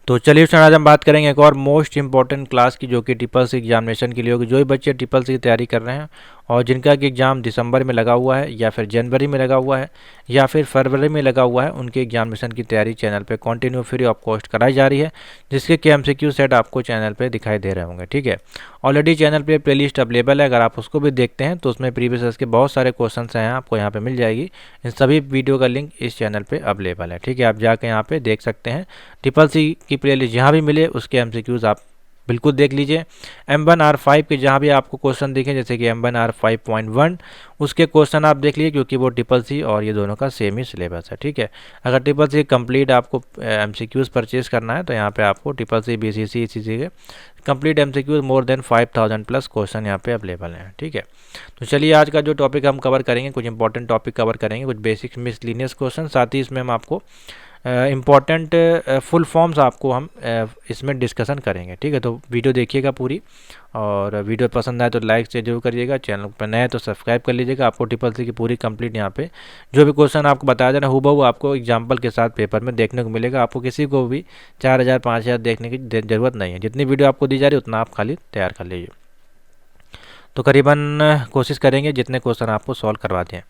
तो चलिए स्टूडेंट, आज हम बात करेंगे एक और मोस्ट इंपॉर्टेंट क्लास की, जो कि ट्रिपल सी एग्जामिनेशन के लिए होगी। जो भी बच्चे ट्रिपल सी की तैयारी कर रहे हैं और जिनका कि एग्ज़ाम दिसंबर में लगा हुआ है या फिर जनवरी में लगा हुआ है या फिर फरवरी में लगा हुआ है, उनके एग्जामिनेशन की तैयारी चैनल पे कंटिन्यू फ्री ऑफ कॉस्ट कराई जा रही है, जिसके कि MCQ सेट आपको चैनल पे दिखाई दे रहे होंगे। ठीक है, ऑलरेडी चैनल पे प्लेलिस्ट अवेलेबल है, अगर आप उसको भी देखते हैं तो उसमें प्रीवियस ईयर्स के बहुत सारे क्वेश्चन हैं, आपको यहाँ पे मिल जाएगी। इन सभी वीडियो का लिंक इस चैनल पे अवेलेबल है। ठीक है, आप जाके यहाँ पे देख सकते हैं। ट्रिपल सी की प्लेलिस्ट जहाँ भी मिले उसके MCQs आप बिल्कुल देख लीजिए। M1R5 के जहाँ भी आपको क्वेश्चन दिखे, जैसे कि M1R5.1, उसके क्वेश्चन आप देख लीजिए, क्योंकि वो ट्रिपल सी और ये दोनों का सेम ही सिलेबस है। ठीक है, अगर ट्रिपल सी कंप्लीट आपको MCQs परचेज करना है तो यहाँ पे आपको ट्रिपल सी BCC ECC के complete MCQs more than 5000 plus question यहाँ पे अवेलेबल हैं। ठीक है, तो चलिए आज का जो टॉपिक हम कवर करेंगे, कुछ इंपॉर्टेंट टॉपिक कवर करेंगे, कुछ बेसिक मिसलिनियस क्वेश्चन, साथ ही इसमें हम आपको इम्पॉर्टेंट फुल फॉर्म्स आपको हम इसमें डिस्कशन करेंगे। ठीक है, तो वीडियो देखिएगा पूरी, और वीडियो पसंद आए तो लाइक से जरूर करिएगा, चैनल पर नए तो सब्सक्राइब कर लीजिएगा। आपको ट्रिपल सी की पूरी कंप्लीट यहाँ पे जो भी क्वेश्चन आपको बताया जा रहा है हूबहू आपको एग्जाम्पल के साथ पेपर में देखने को मिलेगा। आपको किसी को भी 4000 5000 देखने की ज़रूरत नहीं है, जितनी वीडियो आपको दी जा रही है उतना आप खाली तैयार कर लीजिए। तो करीबन कोशिश करेंगे जितने क्वेश्चन आपको सॉल्व करवा दें।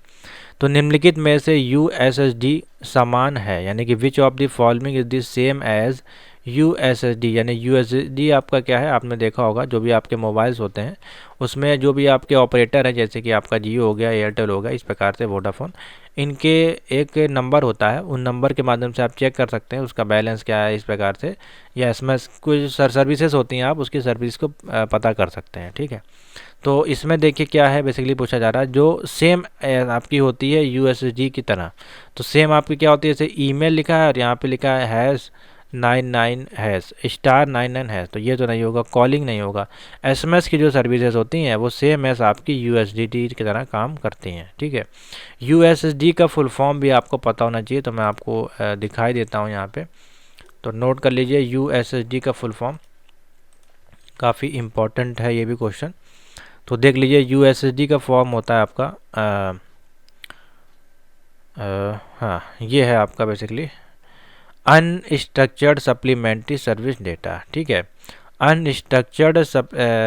तो निम्नलिखित में से USSD समान है, यानी कि which of the following is the same as USSD, यानी USSD आपका क्या है, आपने देखा होगा जो भी आपके मोबाइल्स होते हैं उसमें जो भी आपके ऑपरेटर हैं, जैसे कि आपका जियो हो गया, एयरटेल हो गया, इस प्रकार से वोडाफोन, इनके एक नंबर होता है, उन नंबर के माध्यम से आप चेक कर सकते हैं उसका बैलेंस क्या है, इस प्रकार से, या SMS कुछ सर्विसेज होती हैं, आप उसकी सर्विस को पता कर सकते हैं। ठीक है, तो इसमें देखिए क्या है, बेसिकली पूछा जा रहा है जो सेम आपकी होती है USSD की तरह, तो सेम आपकी क्या होती है, जैसे ईमेल लिखा है और यहाँ पे लिखा है #99#*99#, तो ये तो नहीं होगा, कॉलिंग नहीं होगा। SMS की जो सर्विसेज होती हैं वो सेम एस आपकी USSD की तरह काम करती हैं। ठीक है, USSD का फुल फॉर्म भी आपको पता होना चाहिए, तो मैं आपको दिखाई देता हूँ यहाँ पे, तो नोट कर लीजिए। USSD का फुल फॉर्म काफ़ी इम्पोर्टेंट है ये भी क्वेश्चन, तो देख लीजिए। USSD का फॉर्म होता है आपका हाँ, ये है आपका basically unstructured supplementary service data. ठीक है, अनस्ट्रक्चर्ड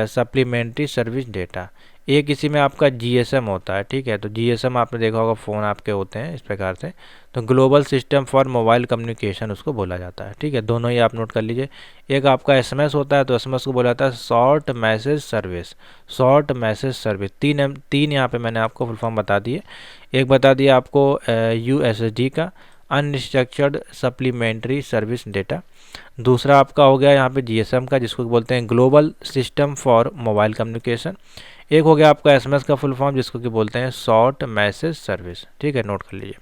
सप्लीमेंट्री सर्विस डेटा, एक इसी में आपका GSM होता है। ठीक है, तो GSM आपने देखा होगा, फ़ोन आपके होते हैं इस प्रकार से, तो global system for mobile communication उसको बोला जाता है। ठीक है, दोनों ही आप नोट कर लीजिए। एक आपका SMS होता है, तो SMS को बोला जाता है short message service, short message service. तीन यहाँ पे मैंने आपको फुल फॉर्म बता दिए। एक बता दिया आपको USSD का, अनस्ट्रक्चर्ड सप्लीमेंट्री सर्विस डेटा। दूसरा आपका हो गया यहाँ पे GSM का, जिसको बोलते हैं global system for mobile communication. एक हो गया आपका SMS का फुल फॉर्म, जिसको कि बोलते हैं शॉर्ट मैसेज सर्विस। ठीक है, नोट कर लीजिए।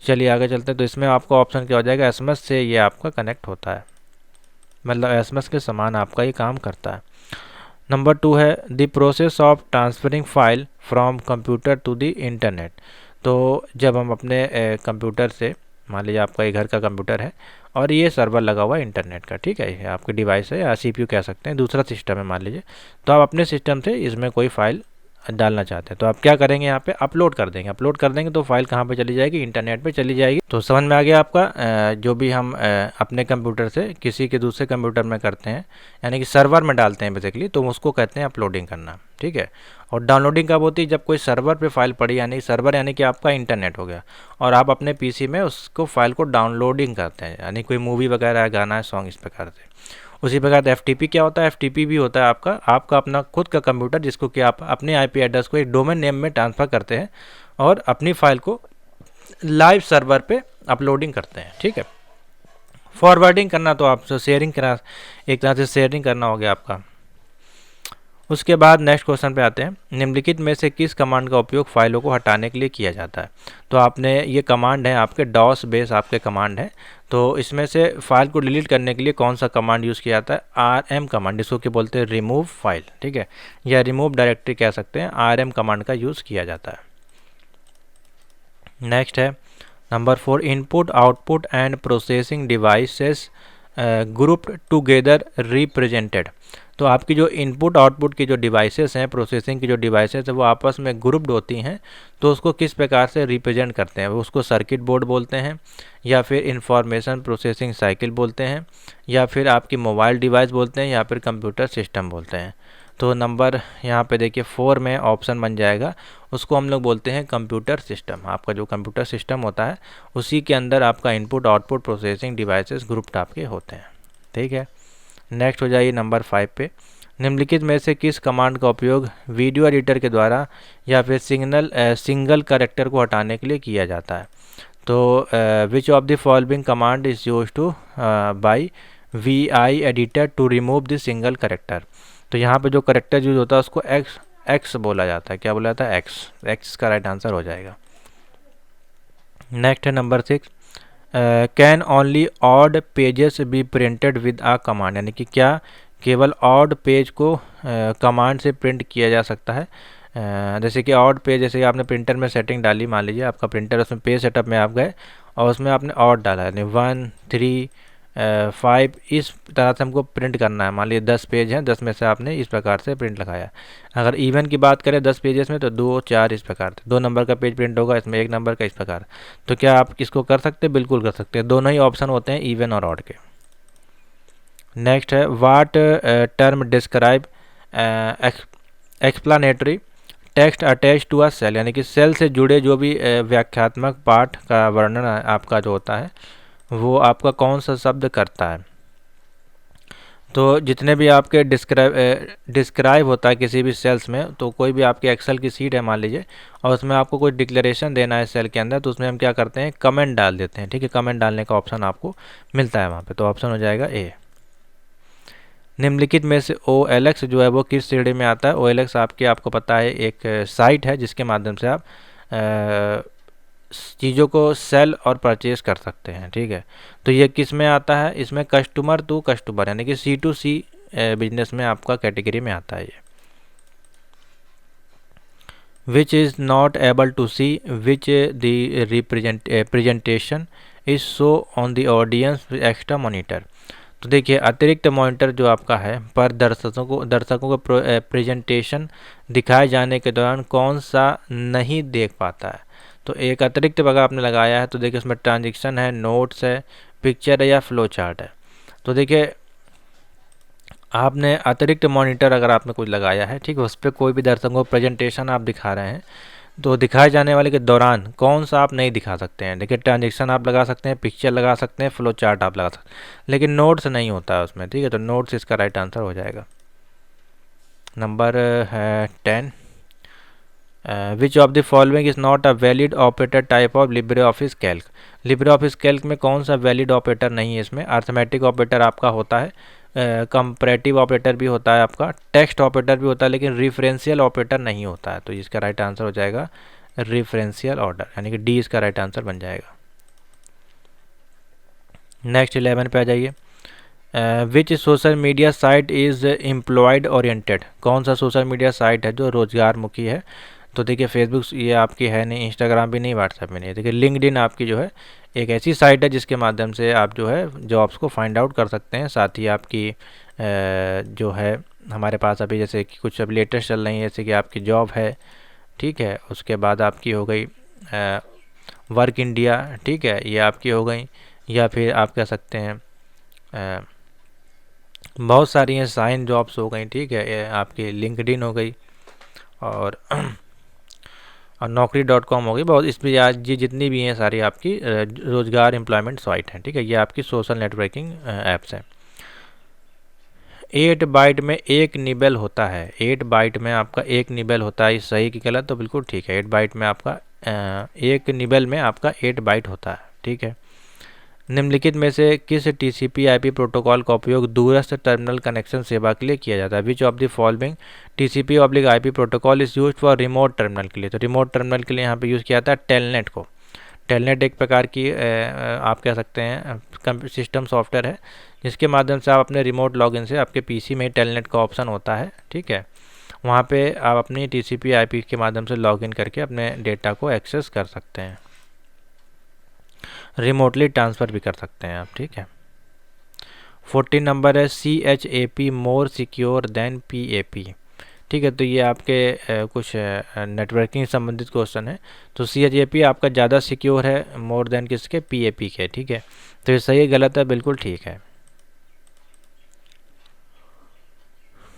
चलिए आगे चलते हैं। तो इसमें आपका ऑप्शन क्या हो जाएगा, SMS से ये आपका कनेक्ट होता है, मतलब SMS के समान आपका ये काम करता है। नंबर 2 है the process of transferring file from computer to the internet. तो जब हम अपने कंप्यूटर से, मान लीजिए आपका ये घर का कंप्यूटर है और ये सर्वर लगा हुआ है इंटरनेट का, ठीक है, ये आपकी डिवाइस है या CPU कह सकते हैं, दूसरा सिस्टम है मान लीजिए, तो आप अपने सिस्टम से इसमें कोई फाइल डालना चाहते हैं, तो आप क्या करेंगे, यहाँ पे अपलोड कर देंगे। अपलोड कर देंगे तो फाइल कहाँ पे चली जाएगी, इंटरनेट पे चली जाएगी। तो समझ में आ गया आपका। जो भी हम अपने कंप्यूटर से किसी के दूसरे कंप्यूटर में करते हैं, यानी कि सर्वर में डालते हैं बेसिकली, तो उसको कहते हैं अपलोडिंग करना। ठीक है, और डाउनलोडिंग कब होती है, जब कोई सर्वर पे फाइल पड़ी, यानी सर्वर यानी कि आपका इंटरनेट हो गया, और आप अपने PC में उसको फाइल को डाउनलोडिंग करते हैं, यानी कोई मूवी वगैरह है, गाना है, सॉन्ग, इस प्रकार से। उसी प्रकार FTP क्या होता है, FTP भी होता है आपका अपना खुद का कंप्यूटर, जिसको कि आप अपने IP एड्रेस को एक डोमेन नेम में ट्रांसफ़र करते हैं और अपनी फाइल को लाइव सर्वर पे अपलोडिंग करते हैं। ठीक है, फॉरवर्डिंग करना तो आप शेयरिंग करना, एक तरह से शेयरिंग करना हो गया आपका। उसके बाद नेक्स्ट क्वेश्चन पे आते हैं। निम्नलिखित में से किस कमांड का उपयोग फाइलों को हटाने के लिए किया जाता है। तो आपने ये कमांड है आपके डॉस बेस आपके कमांड है, तो इसमें से फाइल को डिलीट करने के लिए कौन सा कमांड यूज़ किया जाता है, RM कमांड, जिसको कि बोलते हैं रिमूव फाइल। ठीक है, या रिमूव डायरेक्टरी कह सकते हैं, RM कमांड का यूज़ किया जाता है। नेक्स्ट है number 4, input output and processing devices grouped together represented. तो आपकी जो इनपुट आउटपुट की जो डिवाइसेस हैं, प्रोसेसिंग की जो डिवाइसेस है, वो आपस में ग्रुप्ड होती हैं, तो उसको किस प्रकार से रिप्रेजेंट करते हैं, वो उसको सर्किट बोर्ड बोलते हैं, या फिर इंफॉर्मेशन प्रोसेसिंग साइकिल बोलते हैं, या फिर आपकी मोबाइल डिवाइस बोलते हैं, या फिर कंप्यूटर सिस्टम बोलते हैं। तो नंबर यहाँ पे देखिए 4 में ऑप्शन बन जाएगा, उसको हम लोग बोलते हैं कंप्यूटर सिस्टम। आपका जो कंप्यूटर सिस्टम होता है उसी के अंदर आपका input output processing devices grouped आपके होते हैं। ठीक है, नेक्स्ट हो जाइए नंबर 5 पे। निम्नलिखित में से किस कमांड का उपयोग वीडियो एडिटर के द्वारा या फिर सिंगल कैरेक्टर को हटाने के लिए किया जाता है? तो which of the following command is use to by VI editor to remove the single character? तो यहाँ पे जो कैरेक्टर यूज होता है उसको एक्स बोला जाता है। क्या बोला जाता है? एक्स का राइट आंसर हो जाएगा। नेक्स्ट है number 6, can only odd pages be printed with a command? यानी कि क्या केवल ऑड पेज को कमांड से प्रिंट किया जा सकता है? जैसे कि ऑड पेज, जैसे कि आपने प्रिंटर में सेटिंग डाली, मान लीजिए आपका प्रिंटर, उसमें पेज सेटअप में आप गए और उसमें आपने ऑड डाला, यानी 1, 3, 5, इस तरह से हमको प्रिंट करना है। मान लीजिए 10 पेज हैं, 10 में से आपने इस प्रकार से प्रिंट लगाया। अगर इवन की बात करें 10 पेजेस में, तो 2, 4 इस प्रकार से 2 नंबर का पेज प्रिंट होगा, इसमें 1 नंबर का इस प्रकार। तो क्या आप इसको कर सकते हैं? बिल्कुल कर सकते हैं। दोनों ही ऑप्शन होते हैं, इवन और ऑड के। नेक्स्ट है, what term describe explanatory text attach to a cell? यानी कि सेल से जुड़े जो भी व्याख्यात्मक पाठ का वर्णन आपका जो होता है वो आपका कौन सा शब्द करता है? तो जितने भी आपके डिस्क्राइब होता है किसी भी सेल्स में, तो कोई भी आपकी एक्सेल की सीट है मान लीजिए, और उसमें आपको कोई डिक्लेरेशन देना है सेल के अंदर, तो उसमें हम क्या करते हैं? कमेंट डाल देते हैं। ठीक है, कमेंट डालने का ऑप्शन आपको मिलता है वहाँ पे। तो ऑप्शन हो जाएगा ए। निम्नलिखित में से OLX जो है वो किस श्रेणी में आता है? OLX आपको पता है एक साइट है जिसके माध्यम से आप चीज़ों को सेल और परचेज कर सकते हैं। ठीक है, तो ये किस में आता है? इसमें कस्टमर टू कस्टमर, यानी कि C2C बिजनेस में आपका कैटेगरी में आता है ये। Which is not able to see which the presentation is show on the audience extra monitor? तो देखिए, अतिरिक्त मॉनिटर जो आपका है पर दर्शकों को प्रेजेंटेशन दिखाए जाने के दौरान कौन सा नहीं देख पाता है? तो एक अतिरिक्त अगर आपने लगाया है तो देखिए उसमें ट्रांजेक्शन है, नोट्स है, पिक्चर है, या फ्लो चार्ट है। तो देखिए आपने अतिरिक्त मॉनिटर अगर आपने कुछ लगाया है, ठीक है, उस पर कोई भी दर्शकों को प्रेजेंटेशन आप दिखा रहे हैं, तो दिखाए जाने वाले के दौरान कौन सा आप नहीं दिखा सकते हैं? देखिए ट्रांजेक्शन आप लगा सकते हैं, पिक्चर लगा सकते हैं, फ्लो चार्ट आप लगा सकते हैं, लेकिन नोट्स नहीं होता है उसमें। ठीक है, तो नोट्स इसका राइट आंसर हो जाएगा। नंबर है 10, विच of the following is not a valid operator type of Libre office Calc? Libre office Calc में कौन सा वैलिड ऑपरेटर नहीं है? इसमें अर्थमेटिक ऑपरेटर आपका होता है, कंपैरेटिव ऑपरेटर भी होता है, आपका टेक्स्ट ऑपरेटर भी होता है, लेकिन रेफरेंशियल ऑपरेटर नहीं होता है। तो इसका राइट आंसर हो जाएगा रेफरेंशियल ऑर्डर, यानी कि डी इसका राइट आंसर बन जाएगा। नेक्स्ट 11 पे आ जाइए। Which social media site is employed oriented? कौन सा सोशल मीडिया साइट है जो रोजगार मुखी है? तो देखिए फेसबुक ये आपकी है नहीं, इंस्टाग्राम भी नहीं, व्हाट्सएप भी नहीं। देखिए लिंक्डइन आपकी जो है एक ऐसी साइट है जिसके माध्यम से आप जो है जॉब्स को फाइंड आउट कर सकते हैं। साथ ही आपकी जो है हमारे पास अभी जैसे कि कुछ अब लेटेस्ट चल रही है, जैसे कि आपकी जॉब है, ठीक है, उसके बाद आपकी हो गई वर्क इंडिया, ठीक है, ये आपकी हो गई, या फिर आप कह सकते हैं बहुत सारी हैं, साइन जॉब्स हो गई, ठीक है, ये आपकी लिंक्डइन हो गई, और Naukri.com हो गई। बहुत इस पर आज ये जितनी भी हैं सारी आपकी रोजगार एम्प्लॉयमेंट साइट हैं। ठीक है, ये आपकी सोशल नेटवर्किंग ऐप्स हैं। 8 बाइट में एक निबल होता है, 8 बाइट में आपका एक निबल होता है, सही कि गलत? तो बिल्कुल ठीक है, 8 बाइट में आपका एक निबल में आपका 8 बाइट होता है। ठीक है, निम्नलिखित में से किस TCP/IP प्रोटोकॉल का उपयोग दूरस्थ टर्मिनल कनेक्शन सेवा के लिए किया जाता है? विच of the following TCP/IP protocol is used for remote terminal के लिए? तो रिमोट टर्मिनल के लिए यहाँ पे यूज़ किया जाता है टेलनेट को। टेलनेट एक प्रकार की आप कह सकते हैं सिस्टम सॉफ्टवेयर है, जिसके माध्यम से आप अपने रिमोट लॉगिन से आपके PC में टेलनेट का ऑप्शन होता है, ठीक है, वहाँ पे आप अपनी TCP/IP के माध्यम से लॉगिन करके अपने डेटा को एक्सेस कर सकते हैं, रिमोटली ट्रांसफ़र भी कर सकते हैं आप। ठीक है, 14 नंबर है CHAP more secure than PAP। ठीक है, तो ये आपके कुछ नेटवर्किंग संबंधित क्वेश्चन है। तो CHAP आपका ज़्यादा सिक्योर है मोर देन किसके, PAP के। ठीक है, तो ये सही है गलत है, बिल्कुल ठीक है।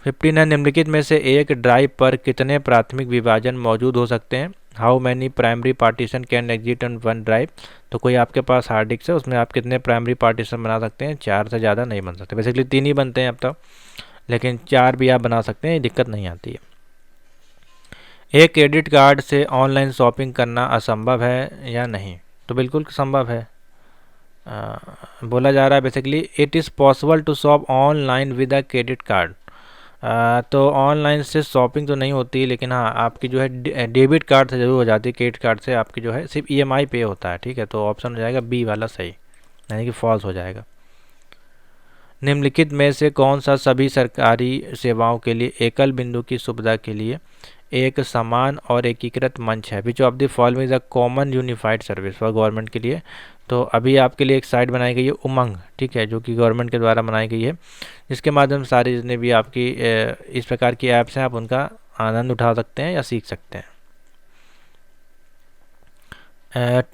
15 है, निम्नलिखित में से एक ड्राइव पर कितने प्राथमिक विभाजन मौजूद हो सकते हैं। How many primary partition can exist on one drive. तो कोई आपके पास हार्ड डिस्क है, उसमें आप कितने प्राइमरी पार्टीशन बना सकते हैं, 4 से ज़्यादा नहीं बन सकते। बेसिकली 3 ही बनते हैं अब तक, लेकिन 4 भी आप बना सकते हैं, दिक्कत नहीं आती है। एक क्रेडिट कार्ड से ऑनलाइन शॉपिंग करना असंभव है या नहीं। तो बिल्कुल संभव है। बोला जा रहा है basically it is possible to shop online with a credit card. तो ऑनलाइन से शॉपिंग तो नहीं होती, लेकिन हाँ आपकी जो है डेबिट कार्ड से ज़रूर हो जाती है। क्रेडिट कार्ड से आपकी जो है सिर्फ EMI पे होता है। ठीक है, तो ऑप्शन हो जाएगा बी वाला सही, यानी कि फॉल्स हो जाएगा। निम्नलिखित में से कौन सा सभी सरकारी सेवाओं के लिए एकल बिंदु की सुविधा के लिए एक समान और एकीकृत मंच है। विच of the following is a common unified service for government के लिए। तो अभी आपके लिए एक साइट बनाई गई है उमंग, ठीक है, जो कि गवर्नमेंट के द्वारा बनाई गई है, जिसके माध्यम से सारी जितने भी आपकी इस प्रकार की ऐप्स हैं आप उनका आनंद उठा सकते हैं या सीख सकते हैं।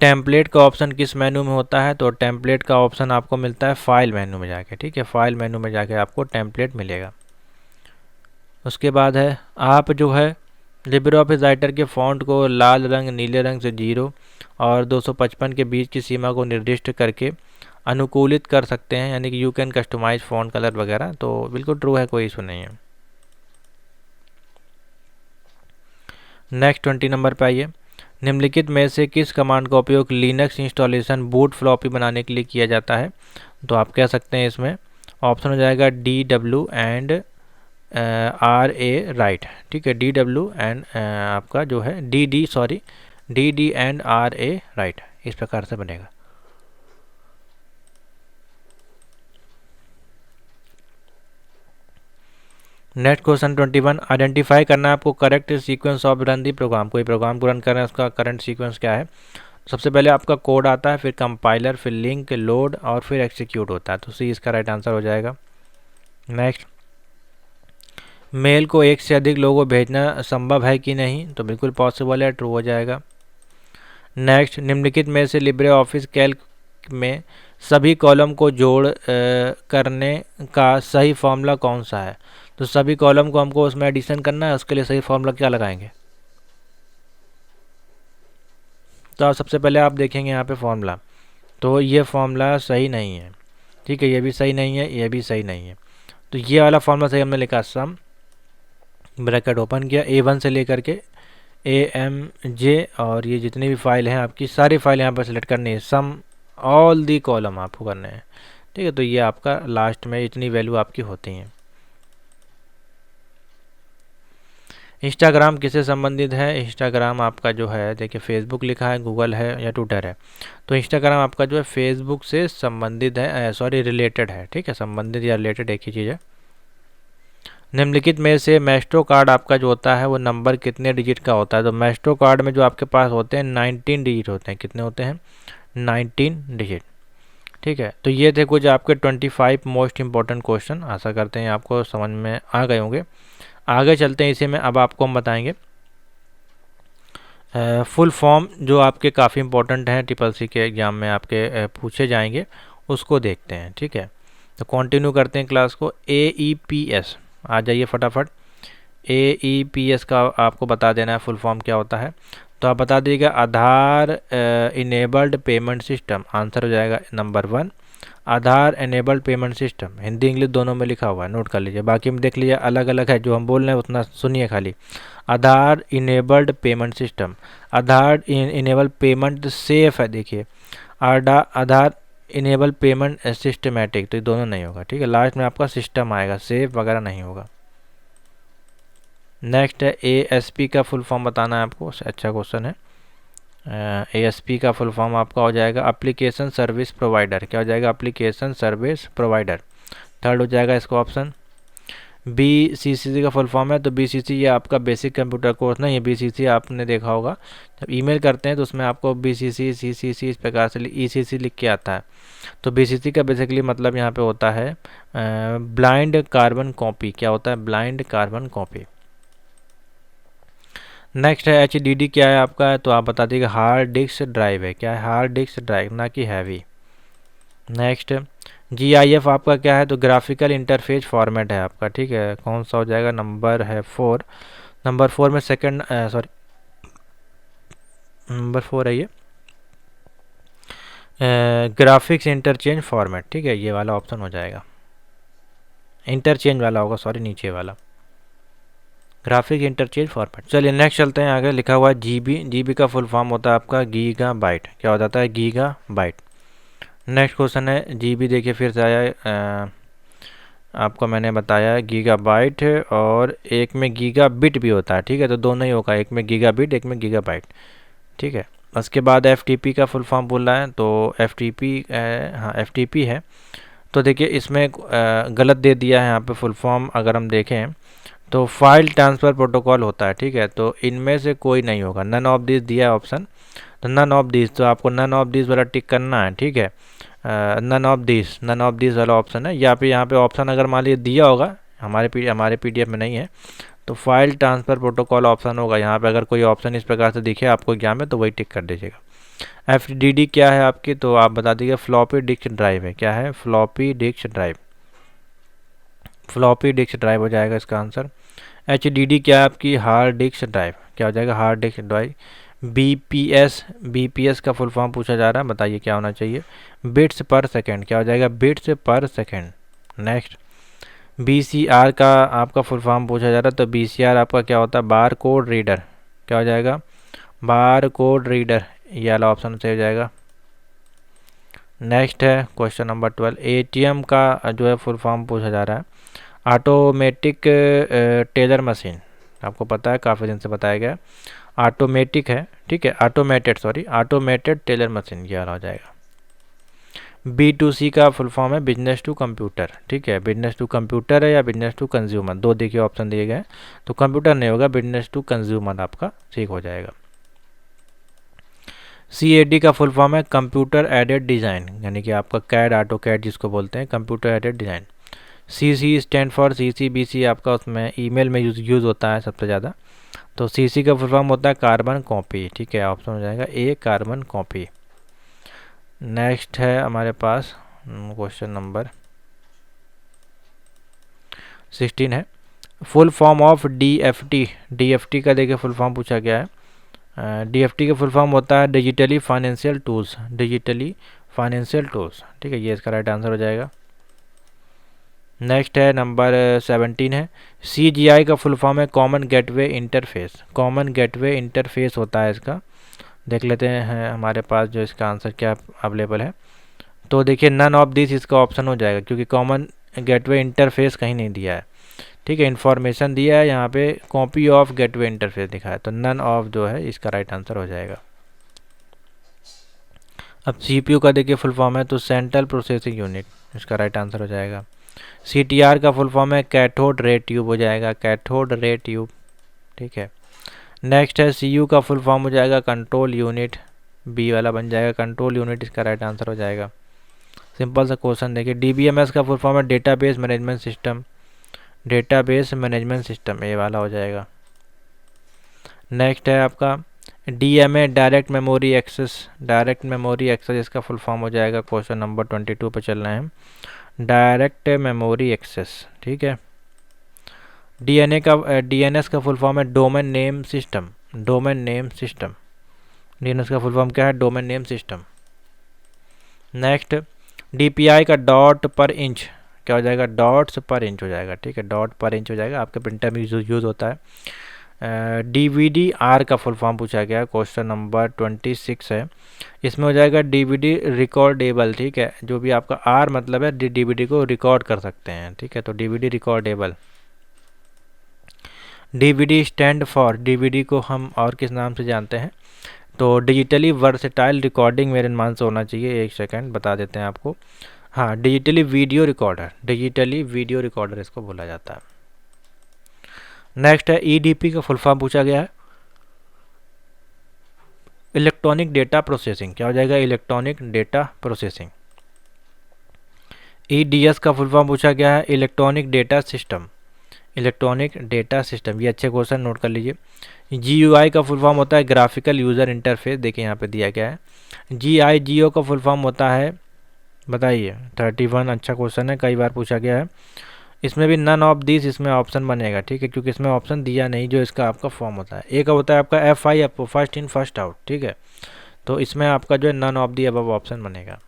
टेम्पलेट का ऑप्शन किस मेनू में होता है। तो टेम्पलेट का ऑप्शन आपको मिलता है फाइल मेनू में जाके। ठीक है, फाइल मेनू में जाके आपको टेम्पलेट मिलेगा। उसके बाद है आप जो है लिब्रे ऑफिस राइटर के फ़ॉन्ट को लाल रंग, नीले रंग से 0 और 255 के बीच की सीमा को निर्दिष्ट करके अनुकूलित कर सकते हैं, यानी कि you can customize font colour वगैरह। तो बिल्कुल ट्रू है, कोई इशू नहीं है। नेक्स्ट 20 नंबर पे आइए। निम्नलिखित में से किस कमांड का उपयोग लिनक्स इंस्टॉलेशन बूट फ्लॉपी बनाने के लिए किया जाता है। तो आप कह सकते हैं इसमें ऑप्शन हो जाएगा DW एंड RA राइट। ठीक है, DW एंड आपका जो है DD एंड RA राइट, इस प्रकार से बनेगा। नेक्स्ट क्वेश्चन 21, आइडेंटिफाई करना है आपको correct sequence of run the program. कोई प्रोग्राम को रन कर रहे हैं, उसका करंट सीक्वेंस क्या है। सबसे पहले आपका कोड आता है, फिर कंपाइलर, फिर लिंक, लोड और फिर एग्जीक्यूट होता है। तो सी इसका राइट आंसर हो जाएगा। नेक्स्ट, मेल को एक से अधिक लोगों को भेजना संभव है कि नहीं। तो बिल्कुल पॉसिबल है, ट्रू हो जाएगा। नेक्स्ट, निम्नलिखित में से लिब्रे ऑफिस कैल्क में सभी कॉलम को जोड़ करने का सही फॉर्मूला कौन सा है। तो सभी कॉलम को हमको उसमें एडिशन करना है, उसके लिए सही फॉर्मूला क्या लगाएंगे। तो सबसे पहले आप देखेंगे यहाँ पे फॉर्मूला, तो ये फॉर्मूला सही नहीं है। ठीक है, ये भी सही नहीं है, ये भी सही नहीं है। तो ये वाला फॉर्मूला सही हमने लिखा, सम ब्रैकेट ओपन किया A1 से लेकर के AMJ और ये जितनी भी फाइल हैं आपकी सारी फाइल यहाँ पर सेलेक्ट करनी है, सम ऑल दी कॉलम आपको करने हैं। ठीक है, तो ये आपका लास्ट में इतनी वैल्यू आपकी होती हैं। इंस्टाग्राम किससे संबंधित है। इंस्टाग्राम आपका जो है देखिए फेसबुक लिखा है, गूगल है या ट्विटर है। तो इंस्टाग्राम आपका जो है फेसबुक से संबंधित है, सॉरी रिलेटेड है। ठीक है, संबंधित या रिलेटेड एक ही चीज़ है। निम्नलिखित में से मैस्ट्रो कार्ड आपका जो होता है वो नंबर कितने डिजिट का होता है। तो मैस्ट्रो कार्ड में जो आपके पास होते हैं 19 डिजिट होते हैं। कितने होते हैं, 19 डिजिट। ठीक है, तो ये थे कुछ आपके 25 मोस्ट इंपॉर्टेंट क्वेश्चन। आशा करते हैं आपको समझ में आ गए होंगे। आगे चलते हैं, इसी में अब आपको हम बताएंगे फुल फॉर्म जो आपके काफ़ी इंपॉर्टेंट हैं, ट्रिपल-सी के एग्ज़ाम में आपके पूछे जाएंगे, उसको देखते हैं। ठीक है, तो कंटिन्यू करते हैं क्लास को। AEPS आ जाइए फटाफट। AEPS का आपको बता देना है फुल फॉर्म क्या होता है। तो आप बता दीजिएगा Aadhaar enabled payment system. Answer हो जाएगा number 1 Aadhaar enabled payment system. Hindi English दोनों में लिखा हुआ है, नोट कर लीजिए। बाकी में देख लीजिए अलग अलग है, जो हम बोल रहे हैं उतना सुनिए खाली। आधार इनेबल्ड पेमेंट सिस्टम, आधार इनेबल पेमेंट सेफ है। देखिए आधार इनेबल पेमेंट सिस्टमेटिक, तो ये दोनों नहीं होगा। ठीक है, लास्ट में आपका सिस्टम आएगा, सेफ वगैरह नहीं होगा। नेक्स्ट है ASP का फुल फॉर्म बताना है आपको, अच्छा क्वेश्चन है। ASP का फुल फॉर्म आपका हो जाएगा एप्लीकेशन सर्विस प्रोवाइडर। क्या हो जाएगा, एप्लीकेशन सर्विस प्रोवाइडर। थर्ड हो जाएगा इसका ऑप्शन। BCC का फुल फॉर्म है, तो BCC ये आपका बेसिक कंप्यूटर कोर्स नहीं है। BCC आपने देखा होगा जब ईमेल करते हैं तो उसमें आपको BCC CCC इस प्रकार से ECC लिख के आता है। तो BCC का बेसिकली मतलब यहाँ पे होता है ब्लाइंड कार्बन कॉपी। क्या होता है? Blind carbon copy. नेक्स्ट है HDD। क्या है आपका? तो आप बता दीजिए हार्ड डिस्क ड्राइव है। क्या है? हार्ड डिस्क ड्राइव, ना कि हैवी। नेक्स्ट GIF आपका क्या है? तो ग्राफिकल इंटरफेस फॉर्मेट है आपका, ठीक है। कौन सा हो जाएगा? नंबर है 4। नंबर 4 में सेकंड, सॉरी नंबर 4 है ये, ग्राफिक्स इंटरचेंज फॉर्मेट, ठीक है। ये वाला ऑप्शन हो जाएगा, इंटरचेंज वाला होगा, सॉरी नीचे वाला, ग्राफिक इंटरचेंज फॉर्मेट। चलिए नेक्स्ट चलते हैं आगे। लिखा हुआ है GB। GB का फुल फॉर्म होता है आपका गीगा बाइट। क्या हो जाता है? Gigabyte. नेक्स्ट क्वेश्चन है GB। देखिए फिर से आया, आपको मैंने बताया गीगा बाइट और एक में गीगा बिट भी होता है, ठीक है। तो दोनों ही होगा, एक में गीगा बिट, एक में गीगा बाइट, ठीक है। उसके बाद FTP का फुल फॉर्म बोल रहा है, तो FTP, हाँ FTP है। तो देखिए इसमें गलत दे दिया है यहाँ पे फुल फॉर्म। अगर हम देखें तो फाइल ट्रांसफ़र प्रोटोकॉल होता है, ठीक है। तो इनमें से कोई नहीं होगा, नन ऑफ दिस दिया है ऑप्शन, तो नन ऑफ दिस, तो आपको नन ऑफ दिस वाला टिक करना है, ठीक है। नन ऑफ दिस वाला ऑप्शन है। या फिर यहाँ पे ऑप्शन अगर मान लीजिए दिया होगा, हमारे PDF में नहीं है, तो फाइल ट्रांसफ़र प्रोटोकॉल ऑप्शन होगा यहाँ पे। अगर कोई ऑप्शन इस प्रकार से दिखे आपको एग्जाम में तो वही टिक कर दीजिएगा। FDD क्या है आपकी? तो आप बता दीजिए फ्लॉपी डिस्क ड्राइव है। क्या है? Floppy disk drive. Floppy disk drive हो जाएगा इसका आंसर। HDD क्या है आपकी? Hard disk drive. क्या हो जाएगा? Hard disk drive. BPS का फुल फॉर्म पूछा जा रहा है, बताइए क्या होना चाहिए? बिट्स पर सेकेंड। क्या हो जाएगा? बिट्स पर सेकेंड। नेक्स्ट BCR का आपका फुल फॉर्म पूछा जा रहा है, तो BCR आपका क्या होता है? Bar code reader. क्या हो जाएगा? बार कोड रीडर, ये वाला ऑप्शन सही हो जाएगा। नेक्स्ट है क्वेश्चन नंबर 12। ATM का जो है फुल फॉर्म पूछा जा रहा है, ऑटोमेटिक टेलर मशीन। आपको पता है, काफ़ी दिन से बताया गया, ऑटोमेटिक है, ठीक है। ऑटोमेटेड टेलर मशीन, ये वाला हो जाएगा। B2C का फुल फॉर्म है बिजनेस टू कंप्यूटर, ठीक है। बिजनेस टू कंप्यूटर है या बिजनेस टू कंज्यूमर, दो देखिए ऑप्शन दिए गए, तो कंप्यूटर नहीं होगा, बिजनेस टू कंज्यूमर आपका ठीक हो जाएगा। CAD का फुल फॉर्म है कंप्यूटर एडेड डिज़ाइन, यानी कि आपका कैड, ऑटो कैड जिसको बोलते हैं, computer aided design. CC stand for CCBC, आपका उसमें ईमेल में यूज़ होता है सबसे ज़्यादा, तो CC का फुल फॉर्म होता है कार्बन कॉपी, ठीक है। ऑप्शन हो जाएगा A, कार्बन कॉपी। नेक्स्ट है हमारे पास क्वेश्चन नंबर 16 है, full form of DFT। DFT का देखिए फुल फॉर्म पूछा गया है। DFT का फुल फॉर्म होता है digitally financial tools, digitally financial tools, ठीक है। ये इसका राइट आंसर हो जाएगा। नेक्स्ट है नंबर 17 है, CGI का फुल फॉर्म है common gateway interface. Common gateway interface होता है इसका, देख लेते हैं हमारे पास जो इसका आंसर क्या अवेलेबल है। तो देखिए नन ऑफ दिस इसका ऑप्शन हो जाएगा, क्योंकि कॉमन गेटवे इंटरफेस कहीं नहीं दिया है, ठीक है। इन्फॉर्मेशन दिया है यहाँ पे, कॉपी ऑफ गेटवे इंटरफेस दिखा है, तो नन ऑफ जो है इसका राइट आंसर हो जाएगा। अब CPU का देखिए फुल फॉर्म है, तो सेंट्रल प्रोसेसिंग यूनिट, इसका राइट आंसर हो जाएगा। CTR का फुल फॉर्म है कैथोड रे ट्यूब, हो जाएगा कैथोड रे ट्यूब, ठीक है। नेक्स्ट है CU का फुल फॉर्म हो जाएगा कंट्रोल यूनिट, बी वाला बन जाएगा कंट्रोल यूनिट, इसका राइट आंसर हो जाएगा। सिंपल सा क्वेश्चन देखिए। DBMS का फुल फॉर्म है database management system, database management system, ये वाला हो जाएगा। नेक्स्ट है आपका DMA direct memory access, direct memory access इसका फुल फॉर्म हो जाएगा। क्वेश्चन नंबर 22 पर चल रहे हैं, डायरेक्ट मेमोरी एक्सेस, ठीक है। DNS का फुल फॉर्म है domain name system, domain name system. DNS का फुल फॉर्म क्या है? Domain name system. Next DPI का डॉट पर इंच, क्या हो जाएगा? डॉट्स पर इंच हो जाएगा, ठीक है। डॉट पर इंच हो जाएगा, आपके प्रिंटर में यूज़ होता है। DVD-R का फुल फॉर्म पूछा गया, क्वेश्चन नंबर 26 है, इसमें हो जाएगा DVD रिकॉर्डेबल, ठीक है। जो भी आपका R मतलब है DVD को रिकॉर्ड कर सकते हैं, ठीक है, तो DVD recordable. DVD stand for, DVD को हम और किस नाम से जानते हैं? तो डिजिटली वर्सेटाइल रिकॉर्डिंग मेरे मान से होना चाहिए, एक सेकंड बता देते हैं आपको। हाँ, digitally video recorder, digitally video recorder इसको बोला जाता है। नेक्स्ट है ईडीपी का फुल फॉर्म पूछा गया है, इलेक्ट्रॉनिक डेटा प्रोसेसिंग। क्या हो जाएगा? Electronic data processing. ईडीएस का फुल फॉर्म पूछा गया है, electronic data system. Electronic data system, ये अच्छे क्वेश्चन नोट कर लीजिए। जीयूआई का फुल फॉर्म होता है ग्राफिकल यूज़र इंटरफेस। देखिए यहाँ पे दिया गया है। जीआईजीओ का फुल फॉर्म होता है, बताइए। 31 अच्छा क्वेश्चन है, कई बार पूछा गया है। इसमें भी नन ऑफ दिस इसमें ऑप्शन बनेगा, ठीक है, क्योंकि इसमें ऑप्शन दिया नहीं जो इसका आपका फॉर्म होता है। एक होता है आपका FI, first in first out, ठीक है, तो इसमें आपका जो है none of the above option बनेगा।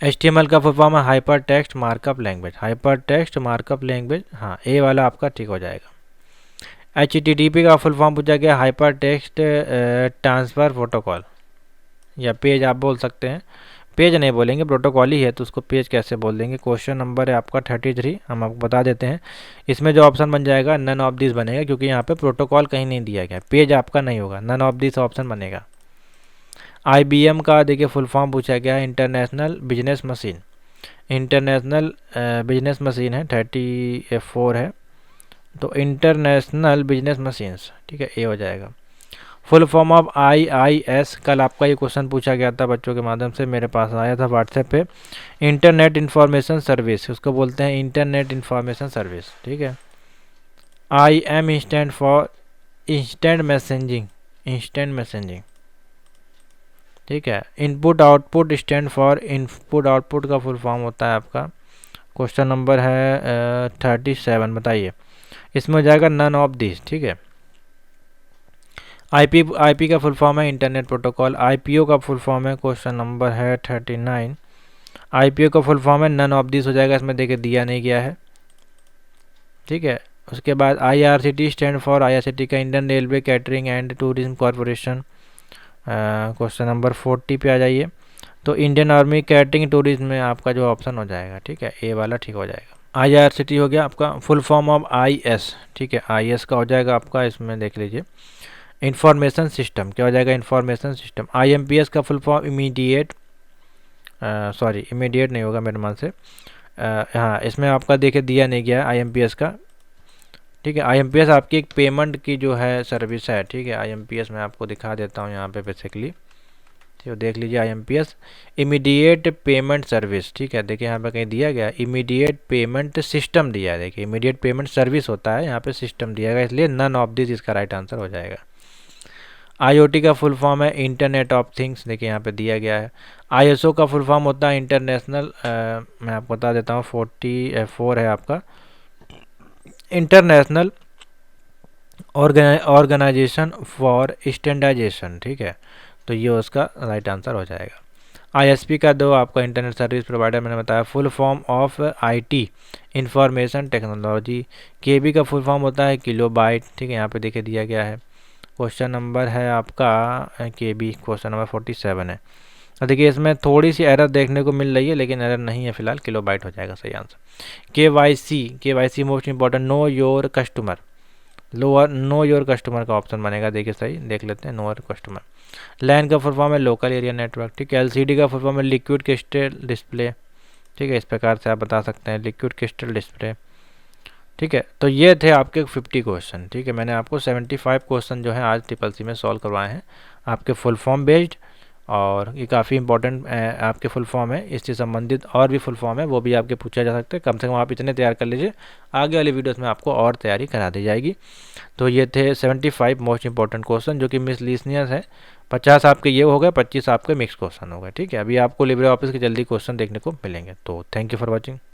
HTML का फुल फॉर्म है hyper text markup language. Hyper text markup language, हाँ, ए वाला आपका ठीक हो जाएगा। HTTP का फुल फॉर्म पूछा गया हाइपर टेक्स्ट ट्रांसफ़र प्रोटोकॉल, या पेज आप बोल सकते हैं। पेज नहीं बोलेंगे, प्रोटोकॉल ही है तो उसको पेज कैसे बोल देंगे। क्वेश्चन नंबर है आपका 33, हम आपको बता देते हैं। इसमें जो ऑप्शन बन जाएगा नन ऑफ दिस बनेगा, क्योंकि यहाँ पे प्रोटोकॉल कहीं नहीं दिया गया, पेज आपका नहीं होगा, नन ऑफ दिस ऑप्शन बनेगा। IBM का देखिए फुल फॉर्म पूछा गया है international business machine. International business machine है, 34 है, तो इंटरनेशनल बिजनेस मशीन्स, ठीक है, ए हो जाएगा। फुल फॉर्म ऑफ IIS, कल आपका ये क्वेश्चन पूछा गया था बच्चों के माध्यम से, मेरे पास आया था व्हाट्सएप पे। इंटरनेट इंफॉर्मेशन सर्विस, उसको बोलते हैं इंटरनेट इंफॉर्मेशन सर्विस, ठीक है। IM stand for instant messaging, instant messaging, ठीक है। Input output stand for input output का फुल फॉर्म होता है आपका। क्वेश्चन नंबर है 37, बताइए। इसमें हो जाएगा नन ऑफ दिस, ठीक है। IP का फुल फॉर्म है इंटरनेट प्रोटोकॉल। IPO का फुल फॉर्म है, क्वेश्चन नंबर है 39। IPO का फुल फॉर्म है नन ऑफ दिस हो जाएगा, इसमें देखिए दिया नहीं गया है, ठीक है। उसके बाद IRCT स्टैंड फॉर IRCT का Indian railway catering and tourism corporation. Question number 40 पे आ जाइए। तो इंडियन आर्मी कैटरिंग टूरिज्म में आपका जो ऑप्शन हो जाएगा, ठीक है, ए वाला ठीक हो जाएगा। IRCT हो गया आपका। फुल फॉर्म ऑफ IS, ठीक है, IS का हो जाएगा आपका, इसमें देख लीजिए इंफॉर्मेशन सिस्टम। क्या हो जाएगा? Information system. IMPS का full form immediate, sorry immediate नहीं होगा मेरे मन से, हाँ, इसमें आपका देखिए दिया नहीं गया है IMPS का, ठीक है। IMPS आपकी एक पेमेंट की जो है सर्विस है, ठीक है। IMPS मैं आपको दिखा देता हूँ यहाँ पे बेसिकली, ठीक है, देख लीजिए IMPS इमीडिएट पेमेंट सर्विस, ठीक है। देखिए यहाँ पे कहीं दिया गया इमीडिएट पेमेंट सिस्टम दिया है, देखिए इमीडिएट पेमेंट सर्विस होता है, यहाँ पे सिस्टम दिया गया, इसलिए नन ऑफ दिस इसका राइट आंसर हो जाएगा। IoT का फुल फॉर्म है इंटरनेट ऑफ थिंग्स, देखिए यहाँ पे दिया गया है। ISO का फुल फॉर्म होता है इंटरनेशनल, मैं आपको बता देता हूँ 44 है आपका, इंटरनेशनल ऑर्गेनाइजेशन फॉर स्टैंडर्डाइजेशन, ठीक है, तो ये उसका राइट आंसर हो जाएगा। ISP का दो आपका इंटरनेट सर्विस प्रोवाइडर मैंने बताया। Full form of IT information technology. KB का फुल फॉर्म होता है किलो बाइट, ठीक है, यहाँ पे देखिए दिया गया है। क्वेश्चन नंबर है आपका KB, क्वेश्चन नंबर 47 है। तो देखिए इसमें थोड़ी सी एरर देखने को मिल रही है, लेकिन एरर नहीं है फिलहाल, किलो बाइट हो जाएगा सही answer. KYC most important, know your customer, know your customer का ऑप्शन बनेगा, देखिए सही देख लेते हैं, नो योर कस्टमर। LAN का फुल फॉर्म है लोकल एरिया नेटवर्क, ठीक है। LCD का फुल फॉर्म है लिक्विड क्रिस्टल डिस्प्ले, ठीक है, इस प्रकार से आप बता सकते हैं लिक्विड क्रिस्टल डिस्प्ले, ठीक है। तो ये थे आपके 50 क्वेश्चन, ठीक है। मैंने आपको 75 क्वेश्चन जो है आज TCC में सॉल्व करवाए हैं, आपके फुल फॉर्म बेस्ड, और ये काफ़ी इंपॉर्टेंट आपके फुल फॉर्म है। इससे संबंधित और भी फुल फॉर्म है, वो भी आपके पूछा जा सकता है। कम से कम आप इतने तैयार कर लीजिए, आगे वाली वीडियोस में आपको और तैयारी करा दी जाएगी। तो ये थे 75 मोस्ट इंपॉर्टेंट क्वेश्चन जो कि मिसलिनियस है। 50 आपके ये हो गए, 25 आपके मिक्स क्वेश्चन हो गए, ठीक है। अभी आपको लिब्रे ऑफिस के जल्दी क्वेश्चन देखने को मिलेंगे। तो थैंक यू फॉर वॉचिंग।